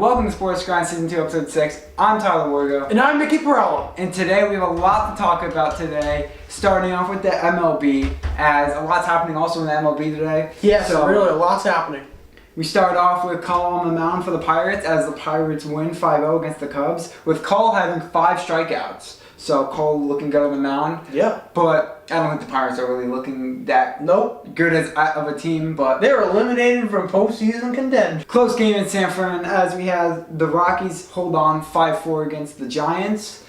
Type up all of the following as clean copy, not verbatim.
welcome to Sports Grind Season 2, Episode 6. I'm Tyler Wargo. And I'm Mickey Perella. And today we have a lot to talk about today, starting off with the MLB, as a lot's happening also in the MLB today. Yes, so, really, a lot's happening. We start off with Cole on the mound for the Pirates as the Pirates win 5-0 against the Cubs, with Cole having 5 strikeouts. So Cole looking good on the mound. Yeah. But I don't think the Pirates are really looking that good of a team. But they're eliminated from postseason contention. Close game in San Fran as we have the Rockies hold on 5-4 against the Giants.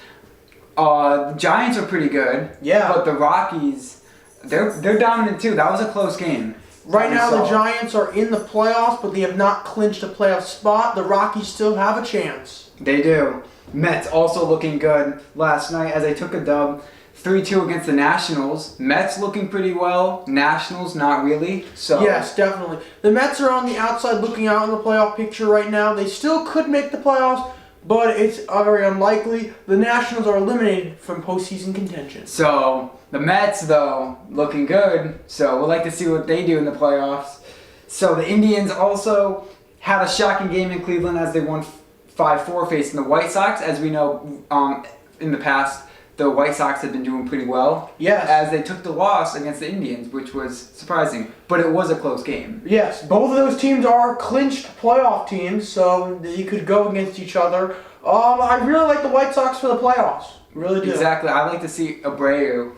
The Giants are pretty good. Yeah. But the Rockies, they're dominant too. That was a close game. Right now the Giants are in the playoffs, but they have not clinched a playoff spot. The Rockies still have a chance. They do. Mets also looking good last night as they took a dub 3-2 against the Nationals. Mets looking pretty well. Nationals not really. So yes, definitely. The Mets are on the outside looking out in the playoff picture right now. They still could make the playoffs, but it's very unlikely. The Nationals are eliminated from postseason contention. So the Mets, though, looking good. So we'll like to see what they do in the playoffs. So the Indians also had a shocking game in Cleveland as they won 5-4 facing the White Sox. As we know, in the past, the White Sox have been doing pretty well. Yes. As they took the loss against the Indians, which was surprising. But it was a close game. Yes, both of those teams are clinched playoff teams, so you could go against each other. I really like the White Sox for the playoffs. Really do. Exactly. I'd like to see Abreu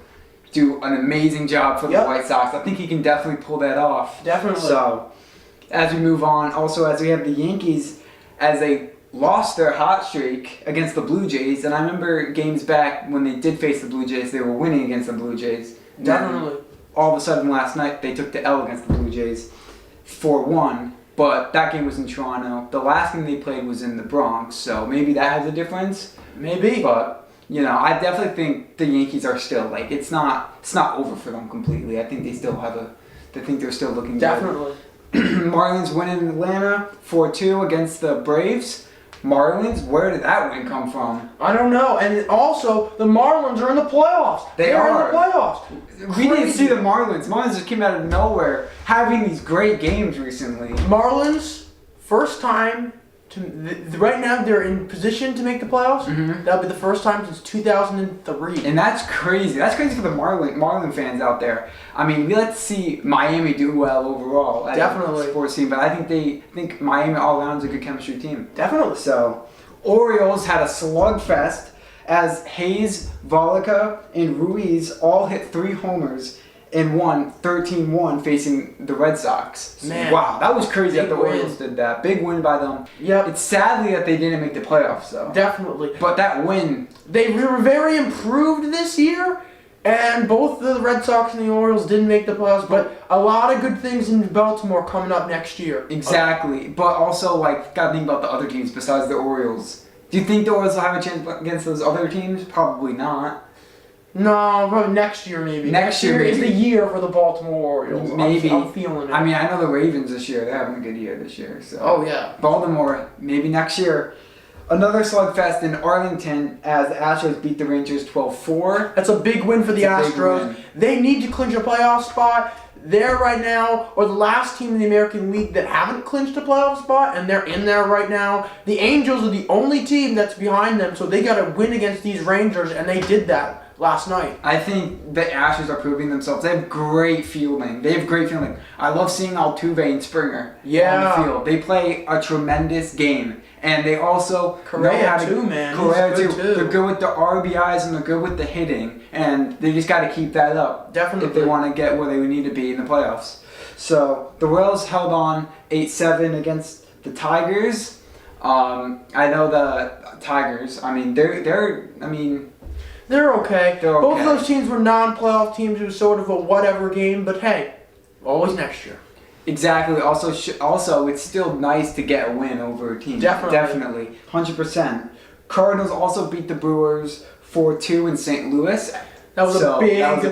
do an amazing job for the White Sox. I think he can definitely pull that off. Definitely. So, as we move on, also as we have the Yankees, as they lost their hot streak against the Blue Jays, and I remember games back when they did face the Blue Jays, they were winning against the Blue Jays. Definitely. Then, all of a sudden last night, they took the L against the Blue Jays 4-1, but that game was in Toronto. The last game they played was in the Bronx, so maybe that has a difference. Maybe. But, you know, I definitely think the Yankees are still, like, it's not over for them completely. I think they still have they're still looking Definitely. good. Marlins win in Atlanta 4-2 against the Braves. Marlins, where did that win come from? I don't know. And also, the Marlins are in the playoffs. They are in the playoffs. We didn't see the Marlins. Marlins just came out of nowhere, having these great games recently. Marlins, first time right now they're in position to make the playoffs. Mm-hmm. That'll be the first time since 2003. And that's crazy. That's crazy for the Marlin fans out there. I mean, we like to see Miami do well overall. Definitely. Sports team, but I think Miami all around is a good chemistry team. Definitely. So, Orioles had a slugfest as Hayes, Vollica, and Ruiz all hit 3 homers and won 13-1 facing the Red Sox. Man. Wow, that was crazy that the win. Orioles did that. Big win by them. Yep. It's sadly that they didn't make the playoffs, though. Definitely. But that win... They were very improved this year, and both the Red Sox and the Orioles didn't make the playoffs, but a lot of good things in Baltimore coming up next year. Exactly. But also, gotta think about the other teams besides the Orioles. Do you think the Orioles will have a chance against those other teams? Probably not. No, probably next year maybe. Next year is the year for the Baltimore Orioles. Maybe. I'm feeling it. I mean, I know the Ravens this year. They're having a good year this year. So. Oh, yeah. Baltimore, maybe next year. Another slugfest in Arlington as the Astros beat the Rangers 12-4. That's a big win for the Astros. They need to clinch a playoff spot. They're right now, or the last team in the American League that haven't clinched a playoff spot, and they're in there right now. The Angels are the only team that's behind them, so they got to win against these Rangers, and they did that last night. I think the Astros are proving themselves. They have great fielding. I love seeing Altuve and Springer on the field. They play a tremendous game. And they also Correa too, man. Correa too. They're good with the RBIs and they're good with the hitting. And they just got to keep that up. Definitely. If they want to get where they need to be in the playoffs. So the Royals held on 8-7 against the Tigers. I know the Tigers. I mean, they're okay. They're okay. Both of those teams were non-playoff teams. It was sort of a whatever game, but hey, always next year. Exactly. Also, it's still nice to get a win over a team. Definitely. 100%. Cardinals also beat the Brewers 4-2 in St. Louis. That was a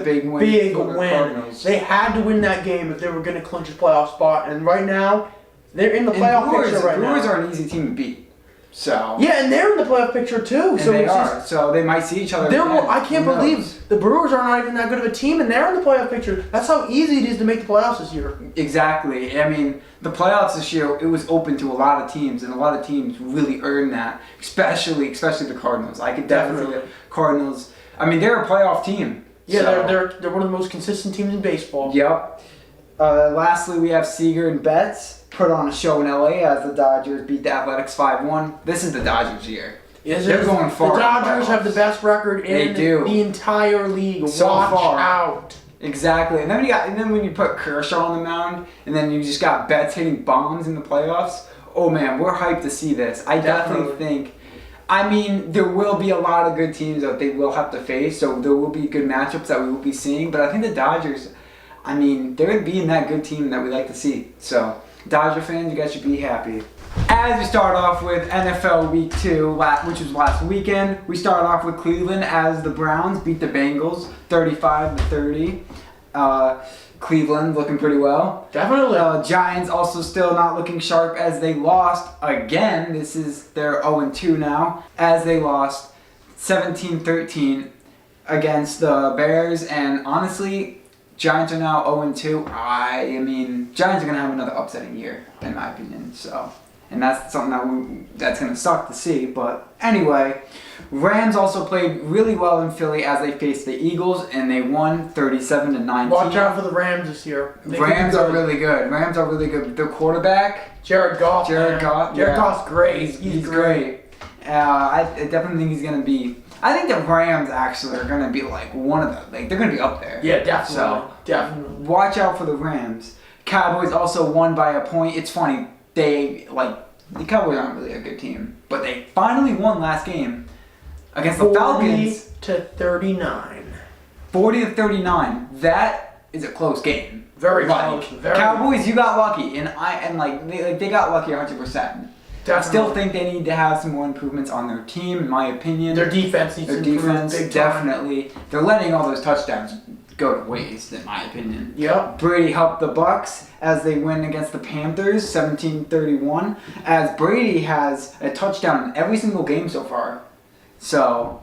big win. Big for the win. Cardinals. They had to win that game if they were going to clinch a playoff spot. And right now, they're in the playoff picture right now. Brewers are an easy team to beat. So yeah, and they're in the playoff picture too. and So they it's are. So they might see each other. They're, again. I can't Who knows? believe the Brewers are not even that good of a team, and they're in the playoff picture. That's how easy it is to make the playoffs this year. Exactly. I mean, the playoffs this year, it was open to a lot of teams, and a lot of teams really earned that. Especially the Cardinals. I could definitely Cardinals. I mean, they're a playoff team. Yeah, so. they're one of the most consistent teams in baseball. Yep. Lastly, we have Seager and Betts put on a show in LA as the Dodgers beat the Athletics 5-1. This is the Dodgers' year. Yes, They're going far. The Dodgers have the best record in the entire league. So Watch far. out. Exactly. And then when you put Kershaw on the mound, and then you just got Betts hitting bombs in the playoffs. Oh man, we're hyped to see this. I definitely think. I mean, there will be a lot of good teams that they will have to face, so there will be good matchups that we will be seeing. But I think the Dodgers, I mean, they're being that good team that we like to see. So, Dodger fans, you guys should be happy. As we start off with NFL Week 2, which was last weekend, we start off with Cleveland as the Browns beat the Bengals 35-30. Cleveland looking pretty well. Definitely. Giants also still not looking sharp as they lost again. This is their 0-2 now, as they lost 17-13 against the Bears. And honestly, Giants are now 0-2. I mean, Giants are going to have another upsetting year, in my opinion. So, and that's something that's going to suck to see. But anyway, Rams also played really well in Philly as they faced the Eagles, and they won 37-19. Watch out for the Rams this year. Rams are really good. Rams are really good. Their quarterback, Jared Goff. Jared Goff's great. He's great. I definitely think he's gonna be. I think the Rams actually are gonna be like one of the they're gonna be up there. Yeah, definitely. So definitely. Watch out for the Rams. Cowboys also won by a point. It's funny the Cowboys aren't really a good team, but they finally won last game against the Falcons. 40-39. 40-39. That is a close game. Very close. Cowboys, you got lucky, and they got lucky 100%. I still think they need to have some more improvements on their team, in my opinion. Their defense needs to improve big time. Definitely. They're letting all those touchdowns go to waste, in my opinion. Yep. Brady helped the Bucks as they win against the Panthers, 17-31. As Brady has a touchdown in every single game so far. So,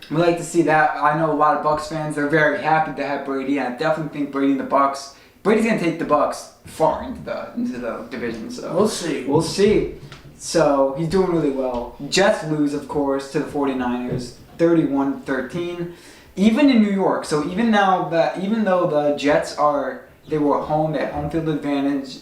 we like to see that. I know a lot of Bucks fans, they're very happy to have Brady, and I definitely think Brady and the Bucks, Brady's going to take the Bucks far into the division. So we'll see. We'll see. So, he's doing really well. Jets lose, of course, to the 49ers, 31-13. Even in New York, so even though the Jets they were at home, they had home field advantage,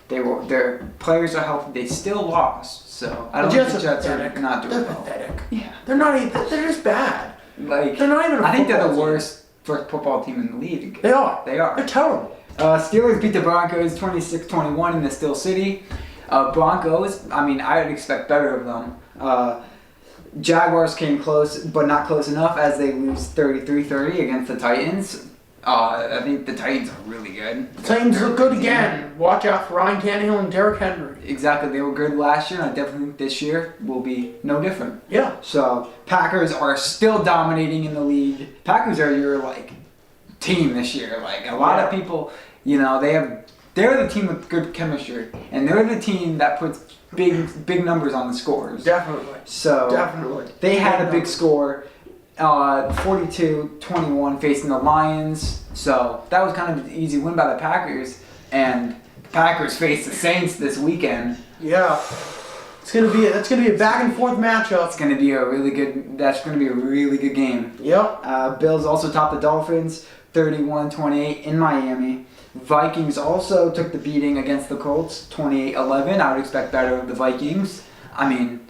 their players are healthy, they still lost. So I don't think the Jets are not doing well. Pathetic. Yeah. They're not even, they're just bad. They're not even I think they're the worst first football team in the league. They are. They're terrible. Steelers beat the Broncos 26-21 in the Steel City. Broncos, I mean, I would expect better of them. Jaguars came close, but not close enough as they lose 33-30 against the Titans. I think the Titans are really good. The Titans look good again. Watch out for Ryan Tannehill and Derrick Henry. Exactly. They were good last year, and I definitely think this year will be no different. Yeah. So, Packers are still dominating in the league. Packers are your, team this year. A lot of people, they're the team with good chemistry, and they're the team that puts big numbers on the scores. Definitely. So, definitely. They had a big score, 42-21 facing the Lions. So, that was kind of an easy win by the Packers, and the Packers face the Saints this weekend. Yeah. That's gonna be a back and forth matchup. That's gonna be a really good game. Yep. Bills also topped the Dolphins 31-28 in Miami. Vikings also took the beating against the Colts 28-11. I would expect better of the Vikings. I mean,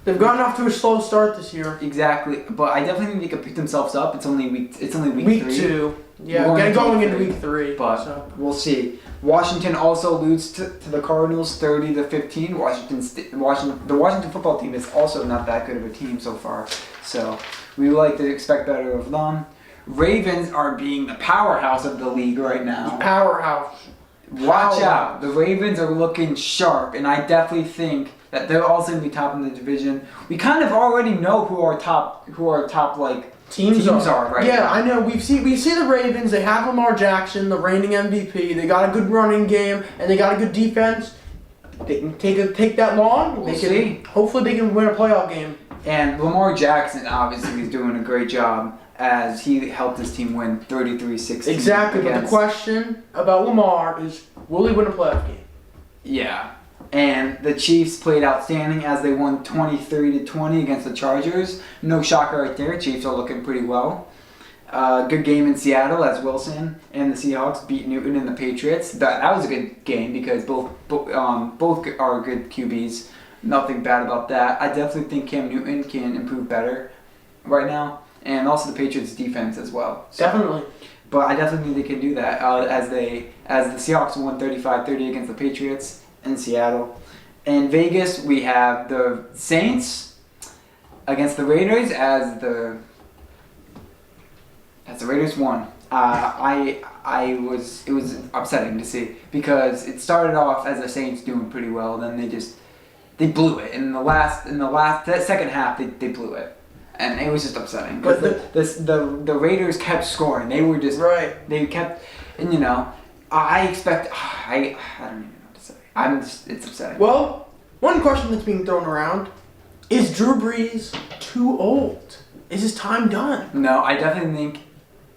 they've gotten off to a slow start this year. Exactly, but I definitely think they could pick themselves up. It's only week 3. 2. Yeah, going into week 3. But we'll see. Washington also loses to the Cardinals 30-15. The Washington football team is also not that good of a team so far. So we would like to expect better of them. Ravens are being the powerhouse of the league right now. Powerhouse. Watch out. The Ravens are looking sharp, and I definitely think that they're also going to be top in the division. We kind of already know who our top teams are right now. Yeah, I know. We see the Ravens. They have Lamar Jackson, the reigning MVP. They got a good running game, and they got a good defense. they can take that long. We'll see. Hopefully they can win a playoff game. And Lamar Jackson obviously is doing a great job as he helped his team win 33-16. Exactly, but the question about Lamar is, will he win a playoff game? Yeah. And the Chiefs played outstanding as they won 23-20 against the Chargers. No shocker right there. Chiefs are looking pretty well. Good game in Seattle as Wilson and the Seahawks beat Newton and the Patriots. That was a good game because both are good QBs. Nothing bad about that. I definitely think Cam Newton can improve better right now, and also the Patriots defense as well. So, Definitely. But I definitely think they can do that as the Seahawks won 35-30 against the Patriots in Seattle. In Vegas, we have the Saints against the Raiders as the Raiders won. It was upsetting to see because it started off as the Saints doing pretty well, then they blew it in that second half. They blew it, and it was just upsetting. But the Raiders kept scoring. They were just right. They kept, and I don't even know what to say. It's upsetting. Well, one question that's being thrown around is Drew Brees too old? Is his time done? No, I definitely think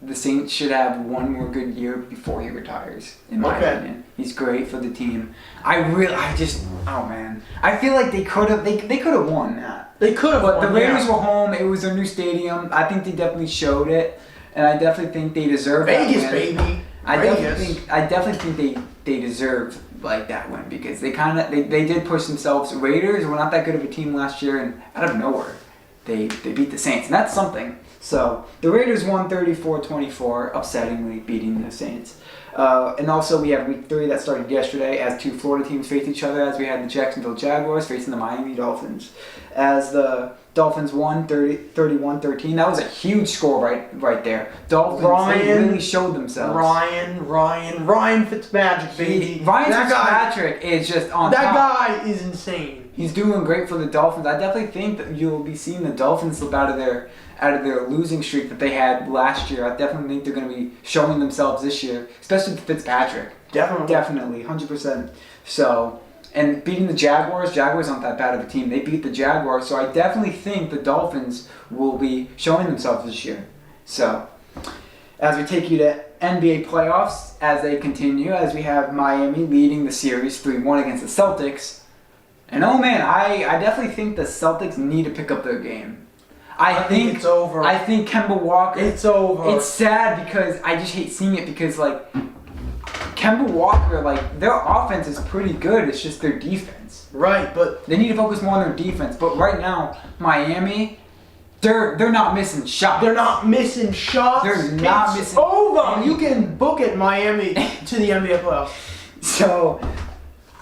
the Saints should have one more good year before he retires, in my opinion. He's great for the team. I feel like they could have won that. They could have, but the Raiders were home. It was their new stadium. I think they definitely showed it, and I definitely think they deserve Vegas, that win. baby. I definitely think they deserve that win because they did push themselves. Raiders were not that good of a team last year, and out of nowhere, they beat the Saints, and that's something. So the Raiders won 34-24, upsettingly beating the Saints. And also we have week 3 that started yesterday as two Florida teams faced each other, as we had the Jacksonville Jaguars facing the Miami Dolphins. As the Dolphins won 31-13. That was a huge score right there. Dolphins they really showed themselves. Ryan Fitzmagic, baby. Ryan Fitzpatrick is just on that top. That guy is insane. He's doing great for the Dolphins. I definitely think that you'll be seeing the Dolphins slip out of their losing streak that they had last year. I definitely think they're going to be showing themselves this year, especially with Fitzpatrick. Definitely, 100%. So, and beating the Jaguars aren't that bad of a team. They beat the Jaguars, so I definitely think the Dolphins will be showing themselves this year. So, as we take you to NBA playoffs, as they continue, as we have Miami leading the series 3-1 against the Celtics. And oh man, I definitely think the Celtics need to pick up their game. I think it's over. I think Kemba Walker. It's over. It's sad because I just hate seeing it because Kemba Walker, their offense is pretty good. It's just their defense. Right, but they need to focus more on their defense. But right now, Miami, they're not missing shots. They're not missing shots. They're not missing. Over. You can book it, Miami, to the NBA playoffs. So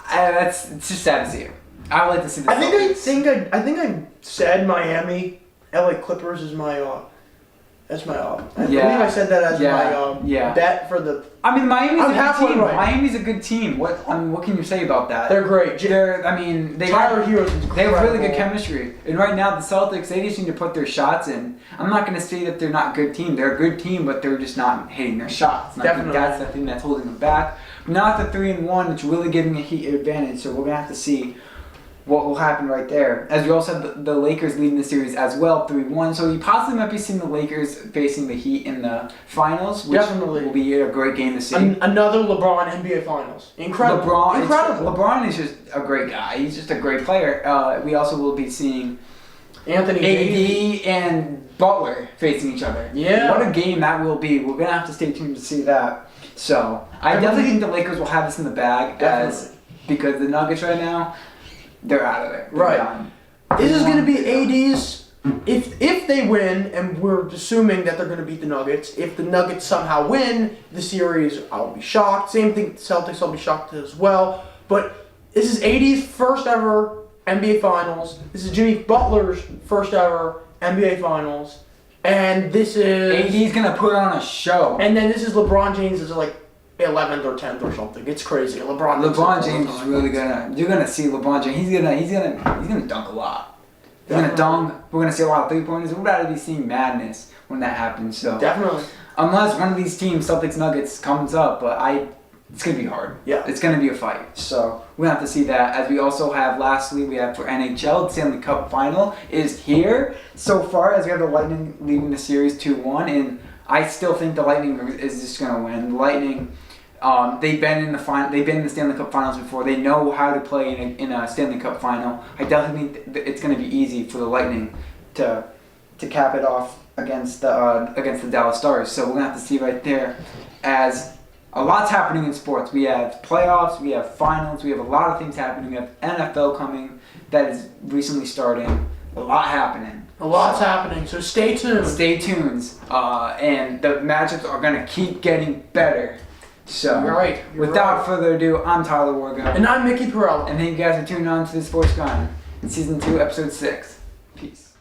it's just sad to see it. I would like to see the Celtics. I think I said Miami, LA Clippers is my that's my I believe I said that as my bet for the. I mean, Miami's a good team. Right. Miami's a good team. What can you say about that? They're great. Tyler Hero's they have really good chemistry. And right now, the Celtics, they just need to put their shots in. I'm not going to say that they're not a good team. They're a good team, but they're just not hitting their shots. And Definitely. I think that's the thing that's holding them back. Now at the 3-1, it's really giving a Heat advantage. So we're going to have to see what will happen right there. As we also have the Lakers leading the series as well, 3-1. So you possibly might be seeing the Lakers facing the Heat in the finals, which will be a great game to see. Another LeBron NBA Finals. Incredible. LeBron is just a great guy. He's just a great player. We also will be seeing Anthony AD and Butler facing each other. Yeah. What a game that will be. We're going to have to stay tuned to see that. So I definitely think the Lakers will have this in the bag because the Nuggets right now, they're out of there. Right. This is going to be AD's. If they win, and we're assuming that they're going to beat the Nuggets, if the Nuggets somehow win the series, I'll be shocked. Same thing, the Celtics, I'll be shocked as well. But this is AD's first ever NBA Finals. This is Jimmy Butler's first ever NBA Finals. And this is... AD's going to put on a show. And then this is LeBron James' 11th or 10th or something. It's crazy. LeBron James is really you're gonna see LeBron James. He's gonna dunk a lot. He's gonna dunk. We're gonna see a lot of 3-pointers. We're about to be seeing madness when that happens. So definitely. Unless one of these teams, Celtics Nuggets, comes up, but I it's going to be hard. Yeah. It's going to be a fight. So we have to see that. As we also have, lastly, we have for NHL, the Stanley Cup Final is here. So far, as we have the Lightning leading the series 2-1, and I still think the Lightning is just going to win. The Lightning, they've been in the Stanley Cup Finals before. They know how to play in a Stanley Cup Final. I definitely think it's going to be easy for the Lightning to cap it off against the Dallas Stars. So we're going to have to see right there, as a lot's happening in sports. We have playoffs, we have finals, we have a lot of things happening. We have NFL coming that is recently starting. A lot happening. A lot's happening, so stay tuned. Stay tuned. And the matchups are going to keep getting better. So, You're right. without further ado, I'm Tyler Wargo. And I'm Mickey Perella. And thank you guys for tuning on to the Sports Grind, Season 2, Episode 6. Peace.